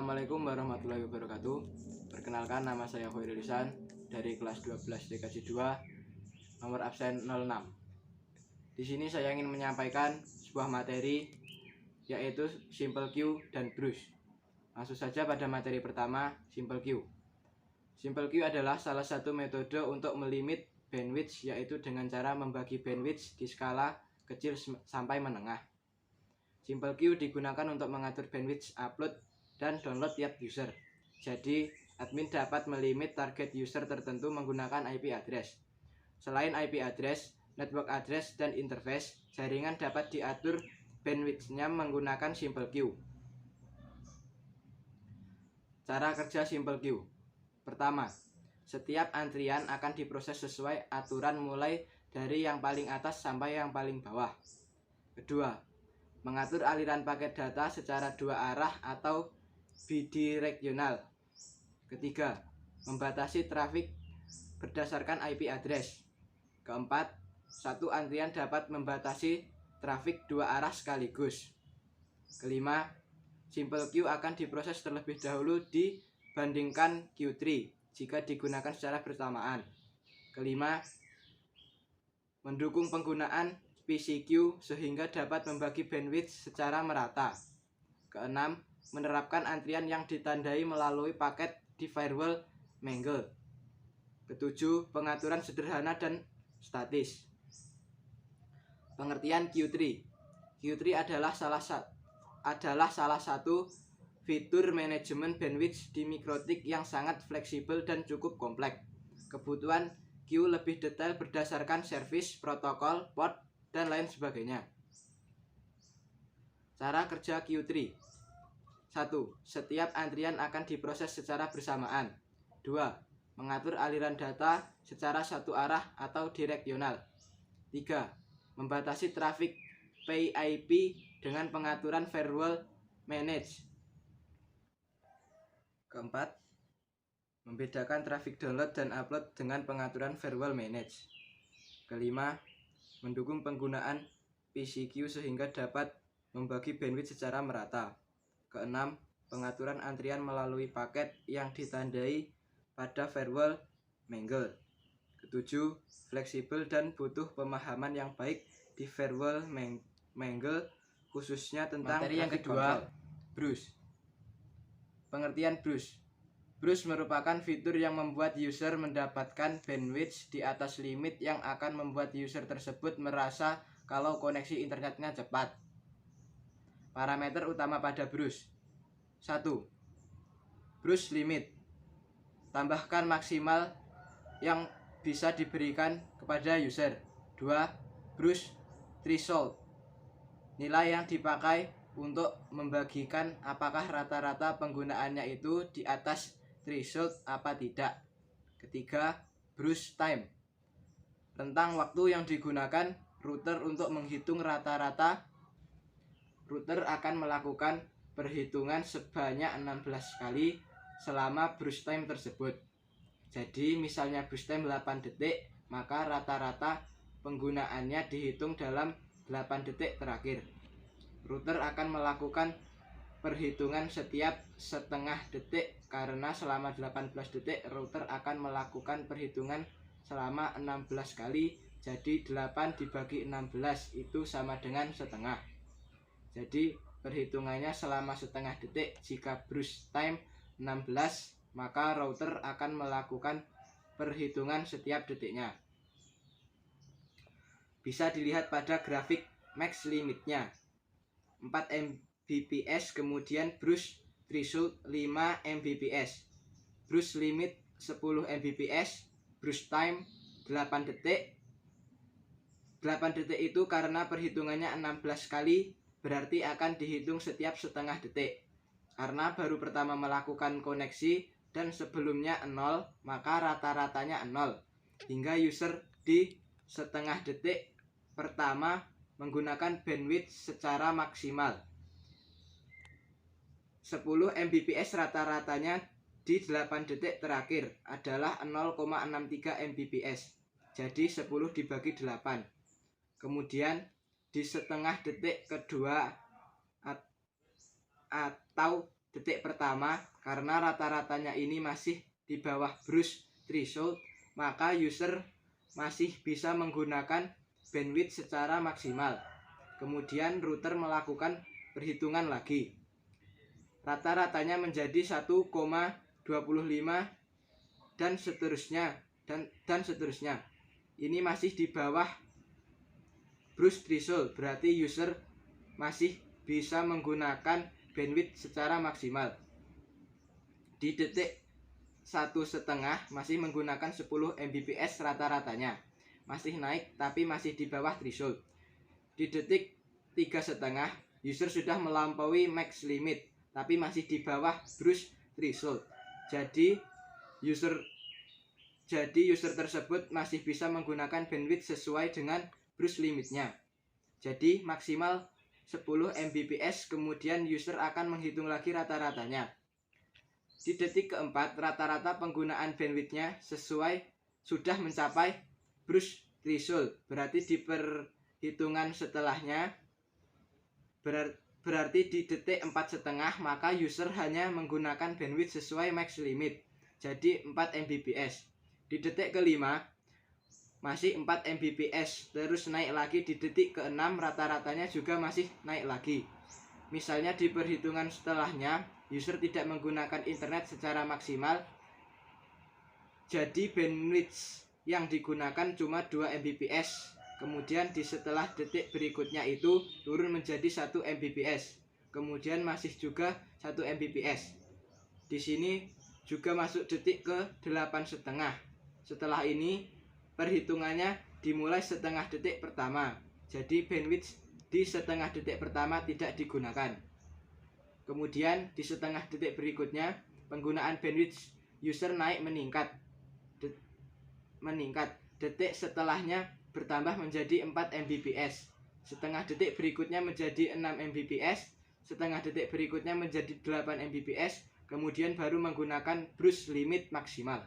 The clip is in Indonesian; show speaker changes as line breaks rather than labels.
Assalamualaikum warahmatullahi wabarakatuh. Perkenalkan, nama saya Khairul Ihsan dari kelas 12 DKJ 2, nomor absen 06. Di sini saya ingin menyampaikan sebuah materi yaitu Simple Q dan Bruce. Langsung saja pada materi pertama, Simple Q. Simple Q adalah salah satu metode untuk melimit bandwidth, yaitu dengan cara membagi bandwidth di skala kecil sampai menengah. Simple Q digunakan untuk mengatur bandwidth upload dan download tiap user. Jadi, admin dapat melimit target user tertentu menggunakan IP address. Selain IP address, network address, dan interface, jaringan dapat diatur bandwidth-nya menggunakan Simple Q. Cara kerja Simple Q. Pertama, setiap antrian akan diproses sesuai aturan mulai dari yang paling atas sampai yang paling bawah. Kedua, mengatur aliran paket data secara dua arah atau bidireksional. Ketiga, membatasi trafik berdasarkan IP address. Keempat, satu antrian dapat membatasi trafik dua arah sekaligus. Kelima, Simple Q akan diproses terlebih dahulu dibandingkan Q3 jika digunakan secara bersamaan. Kelima, mendukung penggunaan PCQ sehingga dapat membagi bandwidth secara merata. Keenam, menerapkan antrian yang ditandai melalui paket di firewall Mangle. Ketujuh, pengaturan sederhana dan statis. Pengertian Q3. Q3 adalah salah satu fitur manajemen bandwidth di mikrotik yang sangat fleksibel dan cukup kompleks. Kebutuhan Q lebih detail berdasarkan service, protokol, port, dan lain sebagainya. Cara kerja Q3. 1. Setiap antrian akan diproses secara bersamaan. 2. Mengatur aliran data secara satu arah atau direksional. 3. Membatasi trafik PIP dengan pengaturan firewall manage. Keempat, membedakan trafik download dan upload dengan pengaturan firewall manage. Kelima, mendukung penggunaan PCQ sehingga dapat membagi bandwidth secara merata. Keenam, pengaturan antrian melalui paket yang ditandai pada firewall Mangle. Ketujuh, fleksibel dan butuh pemahaman yang baik di firewall Mangle, khususnya tentang materi yang kedua, Bruce. Pengertian Bruce. Bruce merupakan fitur yang membuat user mendapatkan bandwidth di atas limit yang akan membuat user tersebut merasa kalau koneksi internetnya cepat. Parameter utama pada Bruce. 1. Bruce limit. Tambahkan maksimal yang bisa diberikan kepada user. 2. Bruce threshold. Nilai yang dipakai untuk membagikan apakah rata-rata penggunaannya itu di atas threshold apa tidak. Ketiga, Bruce time. Rentang waktu yang digunakan router untuk menghitung rata-rata. Router akan melakukan perhitungan sebanyak 16 kali selama Bruce time tersebut. Jadi misalnya Bruce time 8 detik, maka rata-rata penggunaannya dihitung dalam 8 detik terakhir. Router akan melakukan perhitungan setiap setengah detik karena selama 18 detik router akan melakukan perhitungan selama 16 kali. Jadi 8 dibagi 16 itu sama dengan setengah. Jadi perhitungannya selama setengah detik. Jika Bruce time 16, maka router akan melakukan perhitungan setiap detiknya. Bisa dilihat pada grafik max limitnya 4 Mbps, kemudian Bruce threshold 5 Mbps, Bruce limit 10 Mbps, Bruce time 8 detik. 8 detik itu karena perhitungannya 16 kali, berarti akan dihitung setiap setengah detik. Karena baru pertama melakukan koneksi dan sebelumnya 0, maka rata-ratanya 0. Hingga user di setengah detik pertama menggunakan bandwidth secara maksimal 10 Mbps. Rata-ratanya di 8 detik terakhir adalah 0,63 Mbps. Jadi 10 dibagi 8. Kemudian di setengah detik kedua atau detik pertama, karena rata-ratanya ini masih di bawah Bruce threshold, maka user masih bisa menggunakan bandwidth secara maksimal. Kemudian router melakukan perhitungan lagi. Rata-ratanya menjadi 1,25 dan seterusnya dan seterusnya. Ini masih di bawah Bruce threshold, berarti user masih bisa menggunakan bandwidth secara maksimal. Di detik 1,5 masih menggunakan 10 Mbps rata-ratanya, masih naik tapi masih di bawah threshold. Di detik 3,5 user sudah melampaui max limit tapi masih di bawah Bruce threshold. Jadi user tersebut masih bisa menggunakan bandwidth sesuai dengan Bruce limitnya. Jadi maksimal 10 Mbps, kemudian user akan menghitung lagi rata-ratanya. Di detik keempat, rata-rata penggunaan bandwidthnya sudah mencapai Bruce threshold. Berarti di perhitungan setelahnya, berarti di detik 4,5 maka user hanya menggunakan bandwidth sesuai max limit, jadi 4 Mbps. Di detik kelima masih 4 Mbps, terus naik lagi. Di detik ke-6 rata-ratanya juga masih naik lagi. Misalnya di perhitungan setelahnya user tidak menggunakan internet secara maksimal, jadi bandwidth yang digunakan cuma 2 Mbps. Kemudian di setelah detik berikutnya itu turun menjadi 1 Mbps. Kemudian masih juga 1 Mbps. Di sini juga masuk detik ke 8,5. Setelah ini perhitungannya dimulai setengah detik pertama. Jadi bandwidth di setengah detik pertama tidak digunakan. Kemudian di setengah detik berikutnya penggunaan bandwidth user naik meningkat. Detik setelahnya bertambah menjadi 4 Mbps. Setengah detik berikutnya menjadi 6 Mbps. Setengah detik berikutnya menjadi 8 Mbps. Kemudian baru menggunakan Bruce limit maksimal.